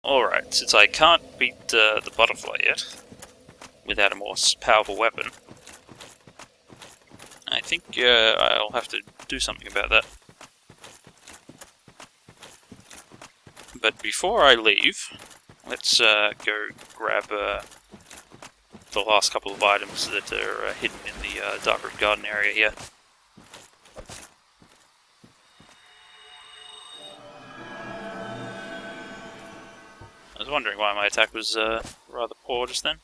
Alright, since I can't beat the butterfly yet, without a more powerful weapon, I think I'll have to do something about that. But before I leave, let's go grab the last couple of items that are hidden in the Darkroot Garden area here. I was wondering why my attack was rather poor just then.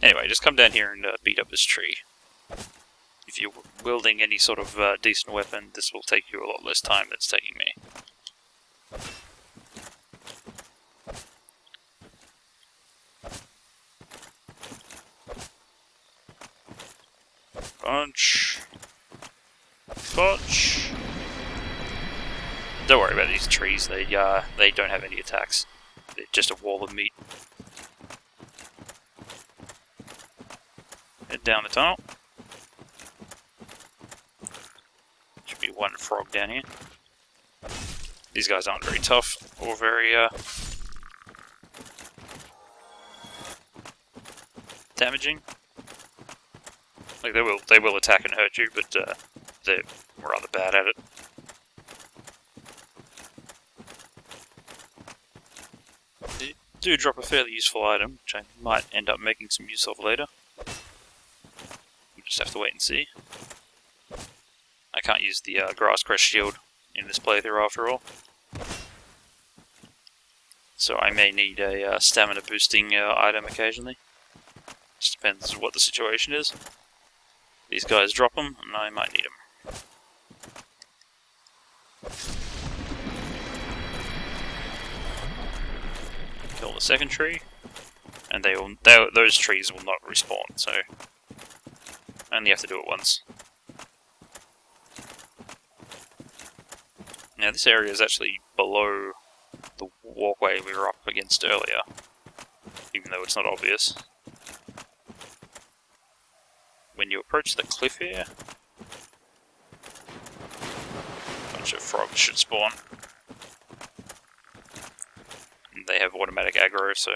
Anyway, just come down here and beat up this tree. If you're wielding any sort of decent weapon, this will take you a lot less time than it's taking me. Punch. Punch. Don't worry about these trees, they don't have any attacks. They're just a wall of meat. Head down the tunnel. Should be one frog down here. These guys aren't very tough or very damaging. Like they will attack and hurt you, but they're rather bad at it. They do drop a fairly useful item, which I might end up making some use of later. We'll just have to wait and see. I can't use the grass crest shield in this playthrough after all. So I may need a stamina boosting item occasionally. Just depends what the situation is. These guys drop them, and I might need them. Kill the second tree, and those trees will not respawn, so I only have to do it once. Now this area is actually below the walkway we were up against earlier, even though it's not obvious. When you approach the cliff here, a bunch of frogs should spawn. And they have automatic aggro, so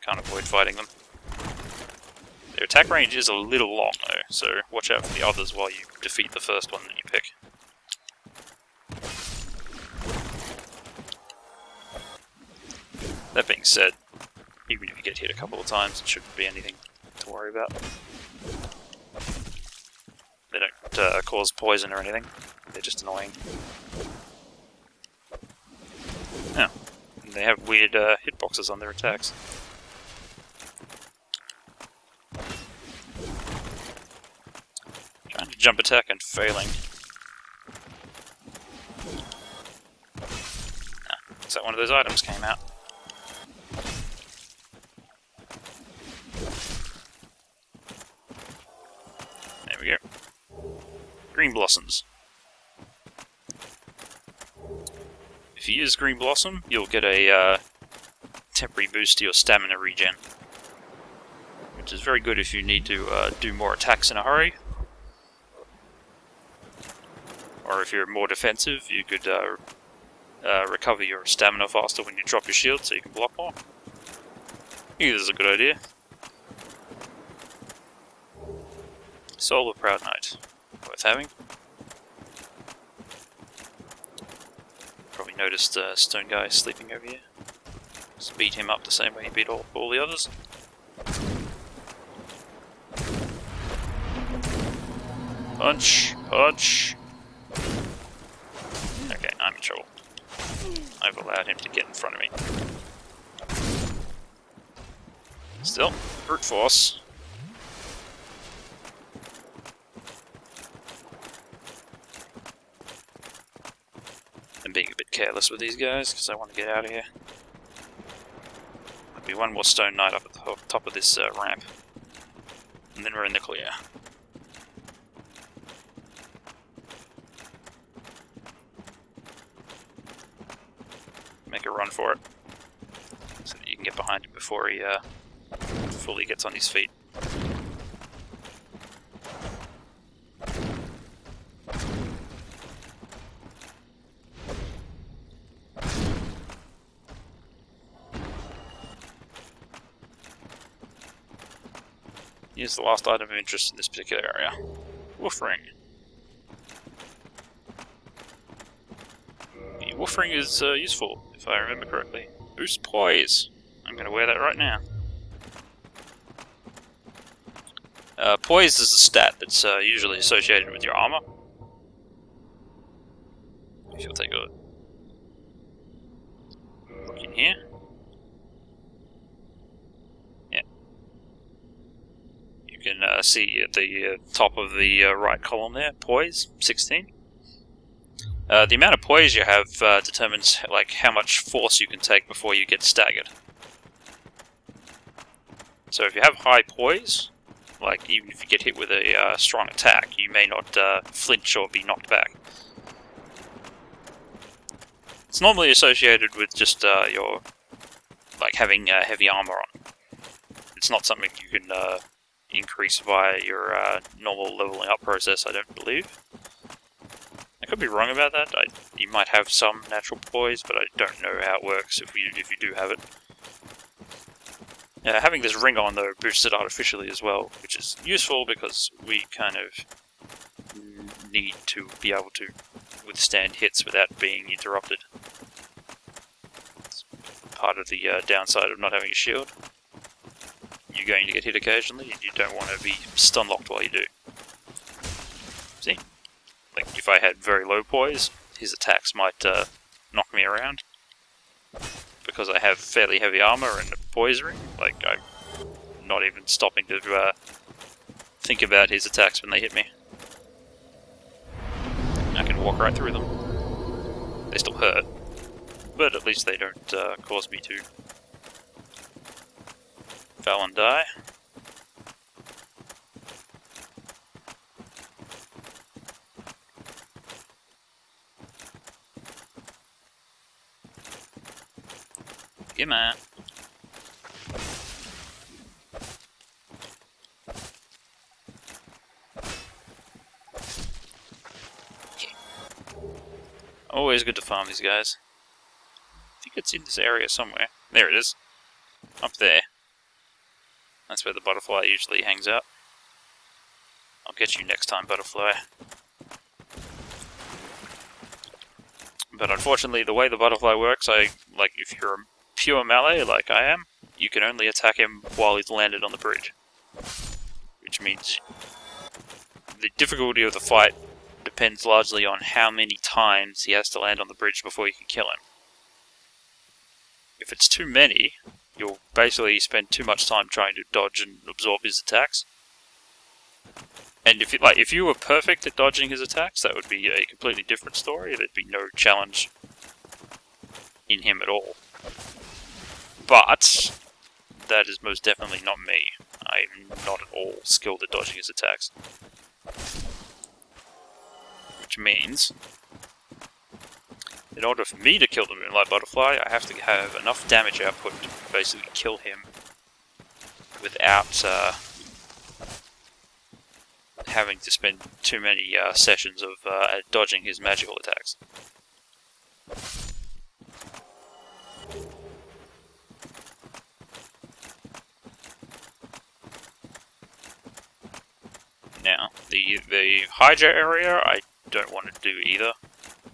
can't avoid fighting them. Their attack range is a little long though, so watch out for the others while you defeat the first one that you pick. That being said, even if you get hit a couple of times, it shouldn't be anything to worry about. They don't cause poison or anything, they're just annoying. Yeah, and they have weird hitboxes on their attacks. Trying to jump attack and failing. Looks like one of those items came out. There we go. Green blossoms. If you use green blossom, you'll get a temporary boost to your stamina regen, which is very good if you need to do more attacks in a hurry. Or if you're more defensive, you could recover your stamina faster when you drop your shield, so you can block more. I think this is a good idea. Soul of Proud Knight. Worth having. Probably noticed the stone guy sleeping over here. Just beat him up the same way he beat all the others. Punch! Punch! Okay, I'm in trouble. I've allowed him to get in front of me. Still, brute force. I'm being a bit careless with these guys because I want to get out of here. There'll be one more stone knight up at the top of this ramp, and then we're in the clear. Make a run for it, so that you can get behind him before he fully gets on his feet. Here's the last item of interest in this particular area. Wolf ring. The wolf ring is useful, if I remember correctly. Boost poise. I'm going to wear that right now. Poise is a stat that's usually associated with your armor. If you'll take a look in here. Yeah. You can see at the top of the right column there, poise, 16. The amount of poise you have determines like how much force you can take before you get staggered. So if you have high poise, like even if you get hit with a strong attack, you may not flinch or be knocked back. It's normally associated with just your like having heavy armor on. It's not something you can increase via your normal leveling up process, I don't believe. I could be wrong about that. You might have some natural poise, but I don't know how it works if you do have it. Having this ring on, though, boosts it artificially as well, which is useful because we kind of need to be able to withstand hits without being interrupted. It's part of the downside of not having a shield. You're going to get hit occasionally, and you don't want to be stun locked while you do. See? Like, if I had very low poise, his attacks might knock me around. Because I have fairly heavy armor and a poise ring, like, I'm not even stopping to think about his attacks when they hit me. I can walk right through them. They still hurt, but at least they don't cause me to foul and die. Yeah, man. Okay. Always good to farm these guys. I think it's in this area somewhere. There it is. Up there. That's where the butterfly usually hangs out. I'll get you next time, butterfly. But unfortunately, the way the butterfly works, like if you're a pure melee like I am, you can only attack him while he's landed on the bridge. Which means the difficulty of the fight depends largely on how many times he has to land on the bridge before you can kill him. If it's too many, you'll basically spend too much time trying to dodge and absorb his attacks. And if you were perfect at dodging his attacks, that would be a completely different story. There'd be no challenge in him at all. But that is most definitely not me. I'm not at all skilled at dodging his attacks. Which means, in order for me to kill the Moonlight Butterfly, I have to have enough damage output to basically kill him without having to spend too many sessions of dodging his magical attacks. Now, the Hydra area, I don't want to do either.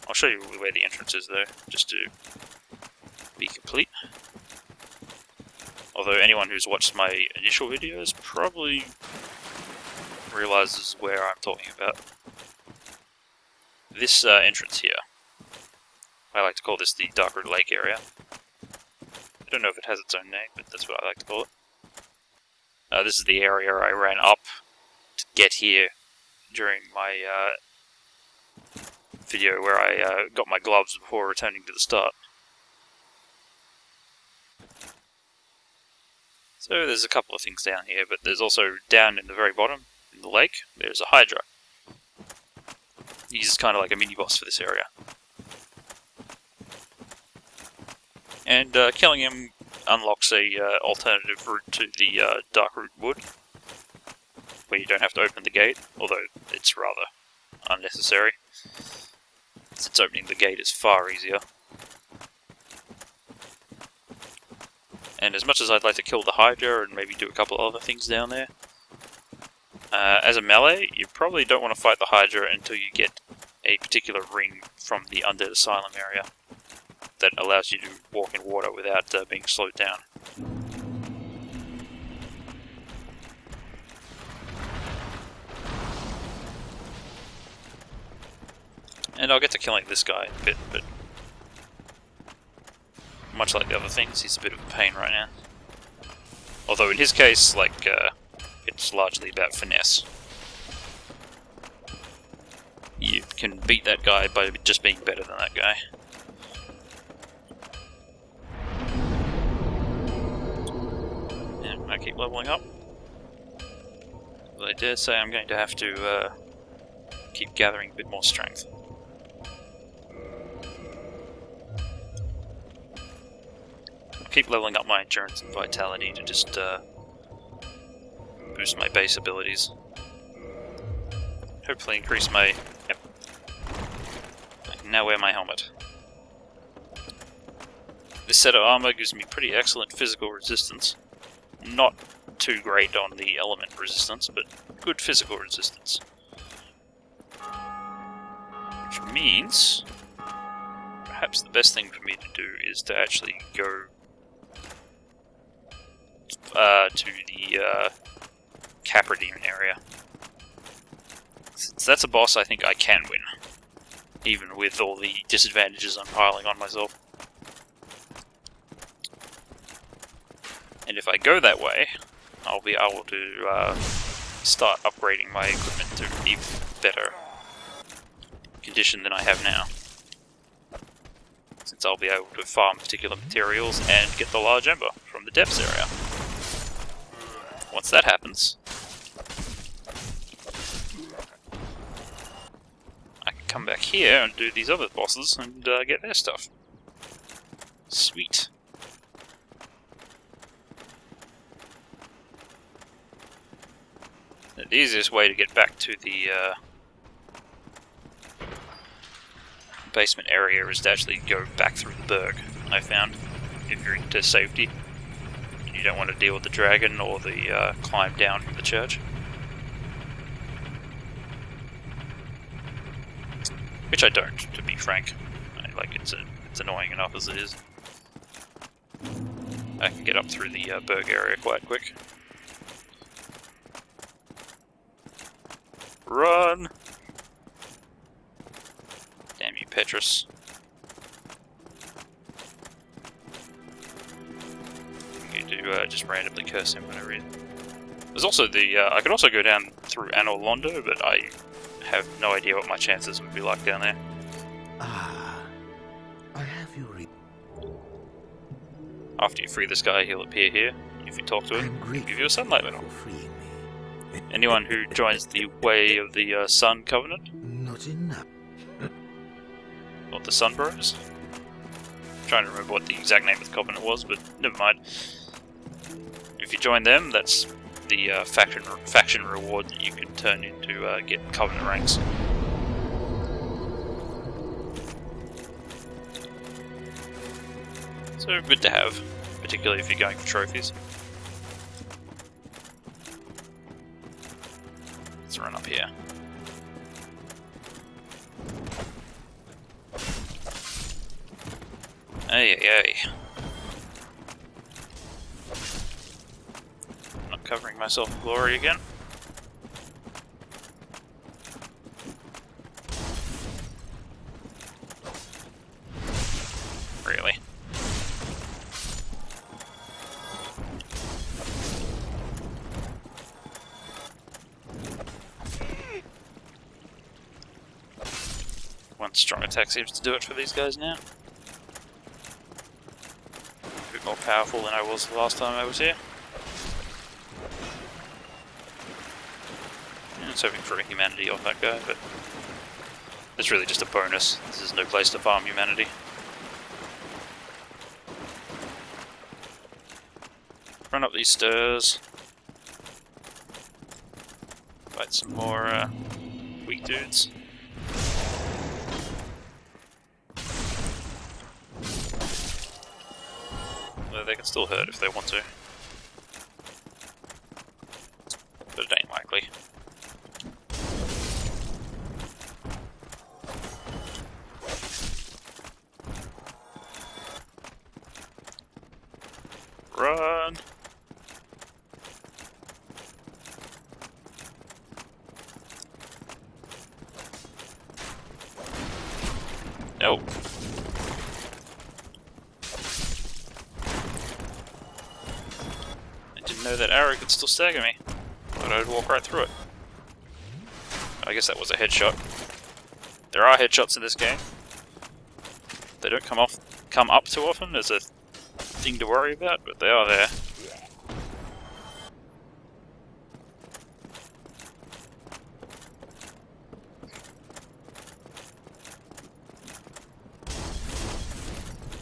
I'll show you where the entrance is though, just to be complete. Although anyone who's watched my initial videos probably realizes where I'm talking about. This entrance here. I like to call this the Darkroot Lake area. I don't know if it has its own name, but that's what I like to call it. This is the area I ran up to get here during my video where I got my gloves before returning to the start. So there's a couple of things down here, but there's also down in the very bottom, in the lake, there's a Hydra. He's kind of like a mini-boss for this area. And killing him unlocks a alternative route to the Darkroot Wood, where you don't have to open the gate, although it's rather unnecessary, since opening the gate is far easier. And as much as I'd like to kill the Hydra and maybe do a couple of other things down there, As a melee, you probably don't want to fight the Hydra until you get a particular ring from the Undead Asylum area that allows you to walk in water without being slowed down. And I'll get to killing this guy in a bit, but much like the other things, he's a bit of a pain right now. Although in his case, like, it's largely about finesse. You can beat that guy by just being better than that guy. And I keep leveling up. But I dare say I'm going to have to keep gathering a bit more strength. Keep leveling up my endurance and vitality to just boost my base abilities. Hopefully increase my... Yep. I can now wear my helmet. This set of armor gives me pretty excellent physical resistance. Not too great on the element resistance, but good physical resistance. Which means... perhaps the best thing for me to do is to actually go to the Capradine area. Since that's a boss I think I can win, even with all the disadvantages I'm piling on myself. And if I go that way, I'll be able to start upgrading my equipment to even better condition than I have now. Since I'll be able to farm particular materials and get the large ember from the depths area. Once that happens, I can come back here and do these other bosses and get their stuff. Sweet. The easiest way to get back to the basement area is to actually go back through the Burg, I found, if you're into safety. You don't want to deal with the dragon or the climb down from the church. Which I don't, to be frank. It's annoying enough as it is. I can get up through the Burg area quite quick. Run! Damn you, Petrus. I'm going to just randomly curse him whenever he... There's also the... I could also go down through Anor Londo, but I have no idea what my chances would be like down there. Ah, I have you After you free this guy, he'll appear here. If you talk to him, he'll give you a sunlight medal. Anyone who joins the Way of the Sun Covenant, Not enough. or the Sun Bros. I'm trying to remember what the exact name of the covenant was, but never mind. If you join them, that's the faction reward that you can turn into get covenant ranks. So good to have, particularly if you're going for trophies. Let's run up here. Hey, hey, hey. Not covering myself in glory again. Really? One strong attack seems to do it for these guys now. A bit more powerful than I was the last time I was here. I was hoping for a humanity off that guy, but it's really just a bonus. This is no place to farm humanity. Run up these stairs. Fight some more weak dudes. Although they can still hurt if they want to. But it ain't likely. Oh. I didn't know that arrow could still stagger me. Thought I'd walk right through it. I guess that was a headshot. There are headshots in this game. They don't come up too often as a thing to worry about, but they are there.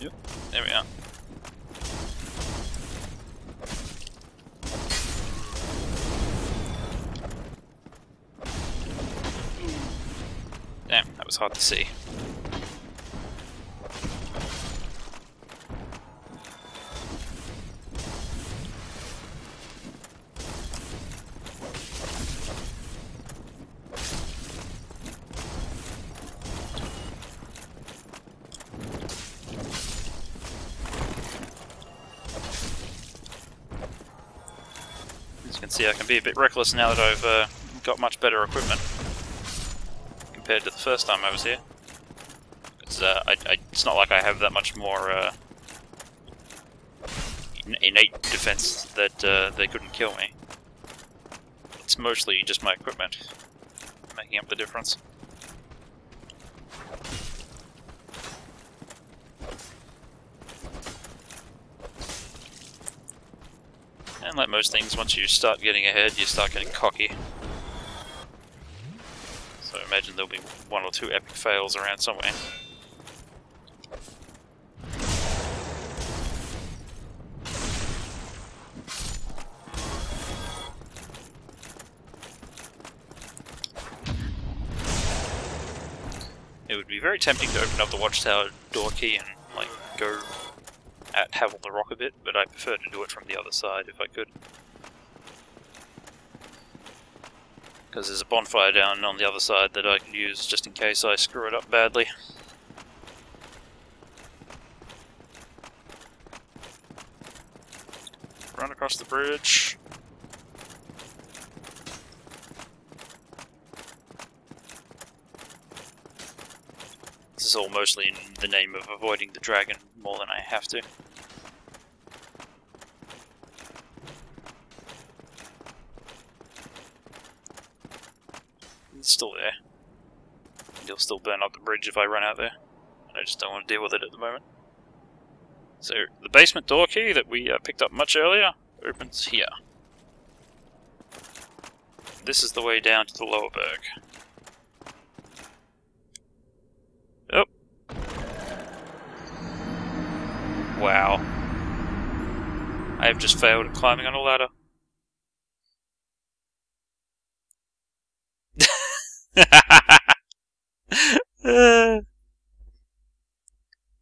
Yep, there we are. Damn, that was hard to see. As you can see, I can be a bit reckless now that I've got much better equipment compared to the first time I was here. It's not like I have that much more innate defense that they couldn't kill me. It's mostly just my equipment making up the difference. And like most things, once you start getting ahead, you start getting cocky. So I imagine there'll be one or two epic fails around somewhere. It would be very tempting to open up the watchtower door key and like go at Havel the Rock a bit, but I prefer to do it from the other side if I could. Because there's a bonfire down on the other side that I can use just in case I screw it up badly. Run across the bridge. This is all mostly in the name of avoiding the dragon more than I have to. It's still there. He'll still burn up the bridge if I run out there. I just don't want to deal with it at the moment. So, the basement door key that we picked up much earlier opens here. This is the way down to the Lower Burg. Oh. Wow. I have just failed at climbing on a ladder.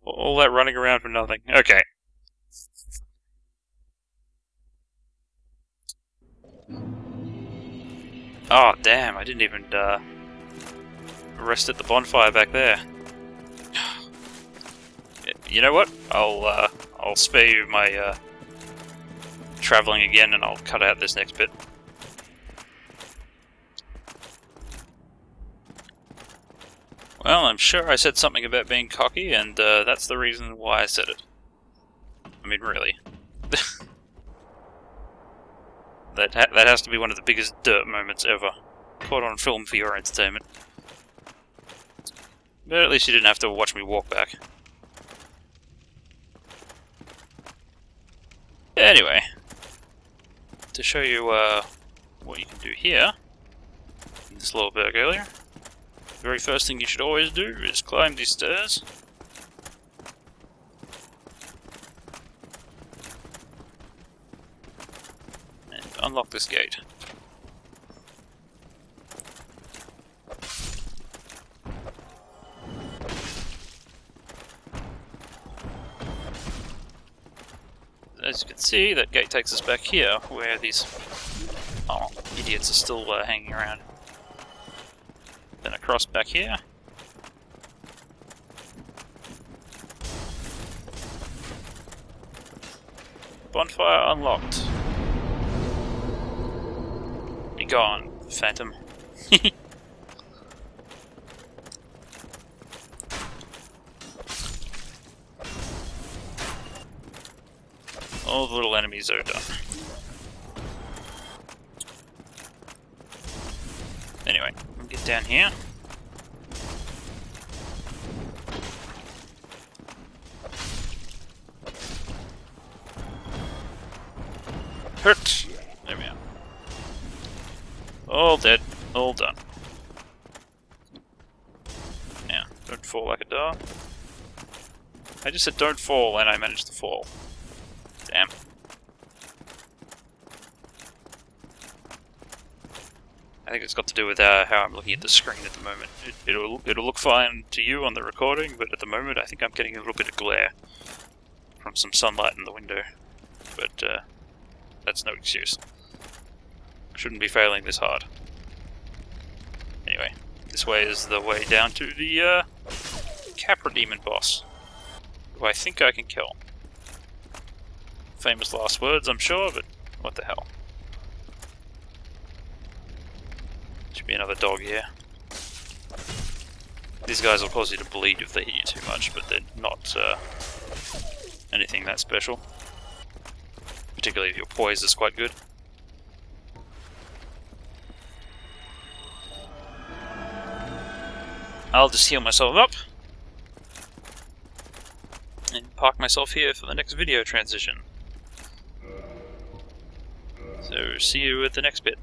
All that running around for nothing. Okay. Oh, damn, I didn't even rest at the bonfire back there. You know what? I'll spare you my traveling again, and I'll cut out this next bit. Well, I'm sure I said something about being cocky, and that's the reason why I said it. I mean, really. That has to be one of the biggest dirt moments ever. Caught on film for your entertainment. But at least you didn't have to watch me walk back. Anyway, to show you what you can do here, in this Lower Burg earlier, the very first thing you should always do is climb these stairs. And unlock this gate. As you can see, that gate takes us back here, where these idiots are still hanging around. Then across back here. Bonfire unlocked. Be gone, Phantom. All the little enemies are done. Anyway, we'll get down here. Hurt! There we are. All dead. All done. Now, don't fall like a dog. I just said don't fall and I managed to fall. Damn. I think it's got to do with how I'm looking at the screen at the moment. It'll look fine to you on the recording, but at the moment I think I'm getting a little bit of glare from some sunlight in the window. But that's no excuse. Shouldn't be failing this hard. Anyway, this way is the way down to the Capra Demon boss, who I think I can kill. Famous last words, I'm sure, but what the hell. Should be another dog here. These guys will cause you to bleed if they hit you too much, but they're not anything that special. Particularly if your poise is quite good. I'll just heal myself up and park myself here for the next video transition. So see you at the next bit.